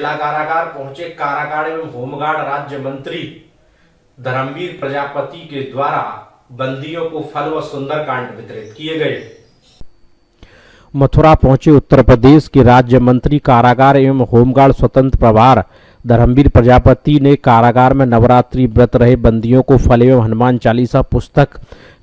जिला कारागार पहुंचे कारागार एवं होमगार्ड राज्य मंत्री धर्मवीर प्रजापति के द्वारा बंदियों को फल व सुंदरकांड वितरित किए गए। मथुरा पहुंचे उत्तर प्रदेश के राज्य मंत्री कारागार एवं होमगार्ड स्वतंत्र प्रभार धर्मवीर प्रजापति ने कारागार में नवरात्रि व्रत रहे बंदियों को फल एवं हनुमान चालीसा पुस्तक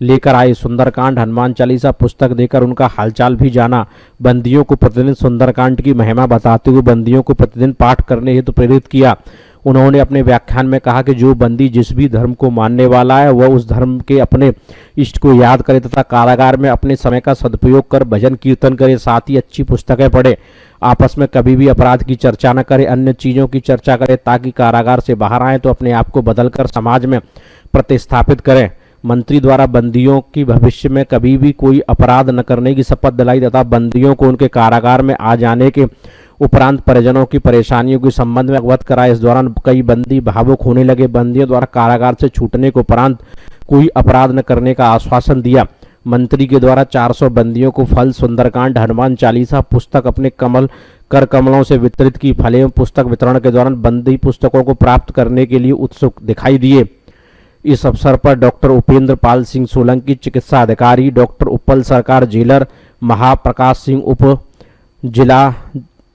लेकर आए। सुंदरकांड हनुमान चालीसा पुस्तक देकर उनका हालचाल भी जाना। बंदियों को प्रतिदिन सुंदरकांड की महिमा बताते हुए बंदियों को प्रतिदिन पाठ करने हेतु प्रेरित किया। उन्होंने अपने व्याख्यान में कहा कि जो बंदी जिस भी धर्म को मानने वाला है वह उस धर्म के अपने इष्ट को याद करे तथा कारागार में अपने समय का सदुपयोग कर भजन कीर्तन करे, साथ ही अच्छी पुस्तकें पढ़े, आपस में कभी भी अपराध की चर्चा न करे, अन्य चीज़ों की चर्चा करे, ताकि कारागार से बाहर आए तो अपने आप को बदलकर समाज में प्रतिस्थापित करें। मंत्री द्वारा बंदियों की भविष्य में कभी भी कोई अपराध न करने की शपथ दिलाई तथा बंदियों को उनके कारागार में आ जाने के उपरांत परिजनों की परेशानियों के संबंध में अवगत कराया। इस दौरान कई बंदी भावुक होने लगे। बंदियों द्वारा कारागार से छूटने के उपरांत कोई अपराध न करने का आश्वासन दिया। मंत्री के द्वारा 400 बंदियों को फल, सुंदरकांड, हनुमान चालीसा पुस्तक अपने कमलों से वितरित की। फल एवं पुस्तक वितरण के दौरान बंदी पुस्तकों को प्राप्त करने के लिए उत्सुक दिखाई दिए। इस अवसर पर डॉक्टर उपेंद्र पाल सिंह सोलंकी चिकित्सा अधिकारी, डॉक्टर उपल सरकार जेलर, महाप्रकाश सिंह उप जिला,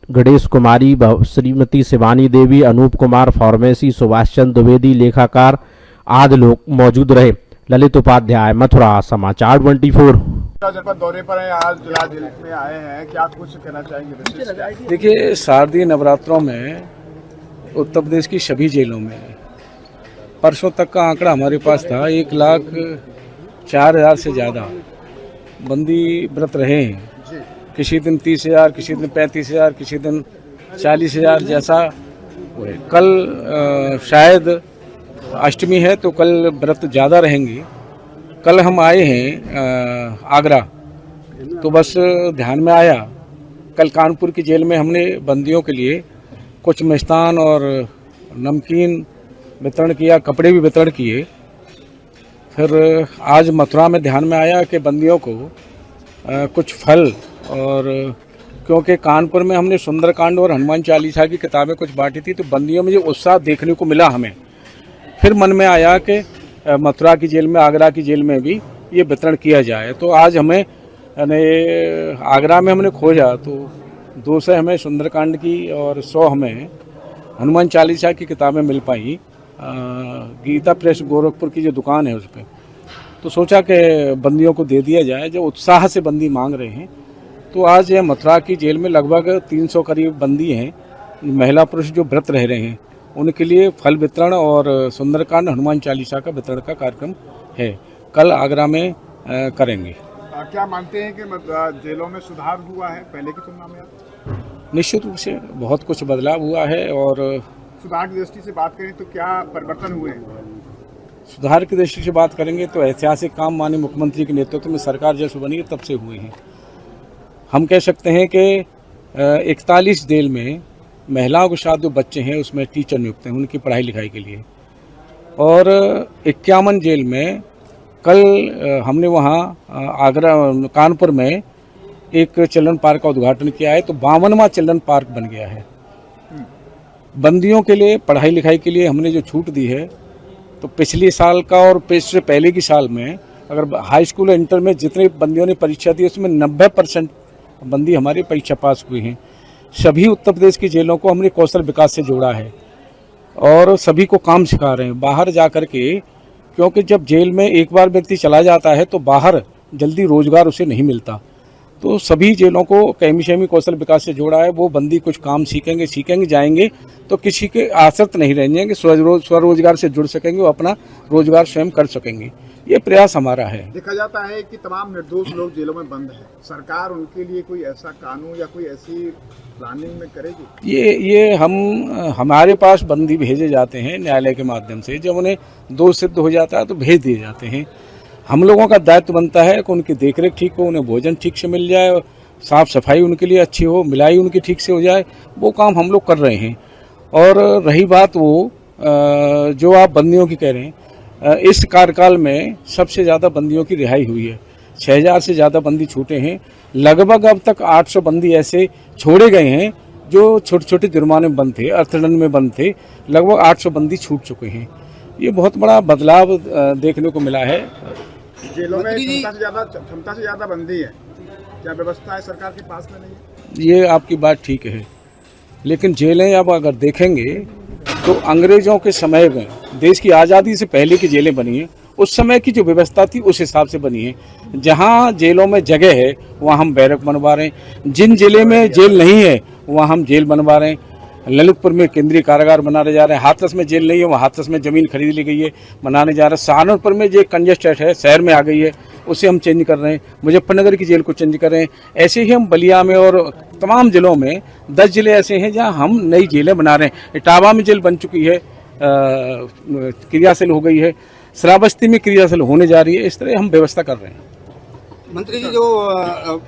गणेश कुमारी, श्रीमती शिवानी देवी, अनूप कुमार फार्मेसी, सुभाष चंद्र द्विवेदी लेखाकार आदि लोग मौजूद रहे। ललित उपाध्याय, मथुरा, समाचार 24। जनपद दौरे पर है, आज जिला जेल में आए हैं, क्या कुछ कहना चाहेंगे? देखिए, शारदीय नवरात्रों में उत्तर प्रदेश की सभी जेलों में परसों तक का आंकड़ा हमारे पास था 1,04,000 से ज़्यादा बंदी व्रत रहे हैं। किसी दिन 30,000, किसी दिन 35,000, किसी दिन 40,000 जैसा वो है। कल शायद अष्टमी है तो कल व्रत ज़्यादा रहेंगी। कल हम आए हैं आगरा, तो बस ध्यान में आया, कल कानपुर की जेल में हमने बंदियों के लिए कुछ मिष्ठान और नमकीन वितरण किया, कपड़े भी वितरण किए। फिर आज मथुरा में ध्यान में आया कि बंदियों को कुछ फल, और क्योंकि कानपुर में हमने सुंदरकांड और हनुमान चालीसा की किताबें कुछ बांटी थी, तो बंदियों में जो उत्साह देखने को मिला हमें, फिर मन में आया कि मथुरा की जेल में, आगरा की जेल में भी ये वितरण किया जाए। तो आज हमें आगरा में हमने खोजा तो 200 हमें सुंदरकांड की और 100 हमें हनुमान चालीसा की किताबें मिल पाई। गीता प्रेस गोरखपुर की जो दुकान है उस पर, तो सोचा कि बंदियों को दे दिया जाए, जो उत्साह से बंदी मांग रहे हैं। तो आज यह मथुरा की जेल में लगभग 300 करीब बंदी हैं, महिला पुरुष जो व्रत रह रहे हैं, उनके लिए फल वितरण और सुंदरकांड, हनुमान चालीसा का वितरण का कार्यक्रम है। कल आगरा में करेंगे। क्या मानते हैं कि जेलों में सुधार हुआ है पहले की तुलना में? निश्चित रूप से बहुत कुछ बदलाव हुआ है। और सुधार की दृष्टि से बात करें तो क्या परिवर्तन हुए हैं? सुधार की दृष्टि से बात करेंगे तो ऐतिहासिक काम माननीय मुख्यमंत्री के नेतृत्व में सरकार जब से बनी है तब से हुए हैं। हम कह सकते हैं कि 41 जेल में महिलाओं के साथ जो बच्चे हैं उसमें टीचर नियुक्त हैं उनकी पढ़ाई लिखाई के लिए, और 51 जेल में कल हमने वहाँ आगरा कानपुर में एक चिल्ड्रन पार्क का उद्घाटन किया है, तो 52वां चिल्ड्रन पार्क बन गया है। बंदियों के लिए पढ़ाई लिखाई के लिए हमने जो छूट दी है, तो पिछले साल का और इससे पहले की साल में अगर हाई स्कूल और इंटर में जितने बंदियों ने परीक्षा दी उसमें 90% बंदी हमारी परीक्षा पास हुई हैं। सभी उत्तर प्रदेश की जेलों को हमने कौशल विकास से जोड़ा है और सभी को काम सिखा रहे हैं बाहर जा कर के, क्योंकि जब जेल में एक बार व्यक्ति चला जाता है तो बाहर जल्दी रोजगार उसे नहीं मिलता। तो सभी जेलों को कैमी कौशल विकास से जोड़ा है। वो बंदी कुछ काम सीखेंगे जाएंगे तो किसी के आश्रित नहीं रहेंगे, स्वरोजगार से जुड़ सकेंगे, वो अपना रोजगार स्वयं कर सकेंगे। ये प्रयास हमारा है। देखा जाता है कि तमाम निर्दोष लोग जेलों में बंद है, सरकार उनके लिए कोई ऐसा कानून या कोई ऐसी प्लानिंग में करेगी? ये हमारे पास बंदी भेजे जाते हैं न्यायालय के माध्यम से, जब उन्हें दोष सिद्ध हो जाता है तो भेज दिए जाते हैं। हम लोगों का दायित्व बनता है कि उनकी देखरेख ठीक हो, उन्हें भोजन ठीक से मिल जाए, साफ सफाई उनके लिए अच्छी हो, मिलाई उनकी ठीक से हो जाए, वो काम हम लोग कर रहे हैं। और रही बात वो जो आप बंदियों की कह रहे हैं, इस कार्यकाल में सबसे ज़्यादा बंदियों की रिहाई हुई है। 6,000 से ज़्यादा बंदी छूटे हैं। लगभग अब तक 800 बंदी ऐसे छोड़े गए हैं जो छोटे छोटे जुर्माने में बंद थे, अर्थदंड में बंद थे, लगभग 800 बंदी छूट चुके हैं। ये बहुत बड़ा बदलाव देखने को मिला है। जेलों में क्षमता से ज्यादा बंदी है, क्या व्यवस्था है सरकार के पास में नहीं है? ये आपकी बात ठीक है, लेकिन जेलें अब अगर देखेंगे तो अंग्रेजों के समय में, देश की आज़ादी से पहले की जेलें बनी हैं, उस समय की जो व्यवस्था थी उस हिसाब से बनी है। जहाँ जेलों में जगह है वहाँ हम बैरक बनवा रहे हैं, जिन जिले में जेल नहीं है वहाँ हम जेल बनवा रहे हैं। ललितपुर में केंद्रीय कारागार बनाने जा रहे हैं, हाथरस में जेल नहीं है, वहाँ हाथरस में ज़मीन खरीद ली गई है, बनाने जा रहे हैं। सहारनपुर में जो कंजेस्टेड है, शहर में आ गई है, उसे हम चेंज कर रहे हैं। मुजफ्फरनगर की जेल को चेंज कर रहे हैं। ऐसे ही हम बलिया में और तमाम जिलों में 10 जिले ऐसे हैं जहाँ हम नई जेलें बना रहे हैं। इटावा में जेल बन चुकी है, क्रियाशील हो गई है, श्रावस्ती में क्रियाशील होने जा रही है। इस तरह हम व्यवस्था कर रहे हैं। मंत्री जी, जो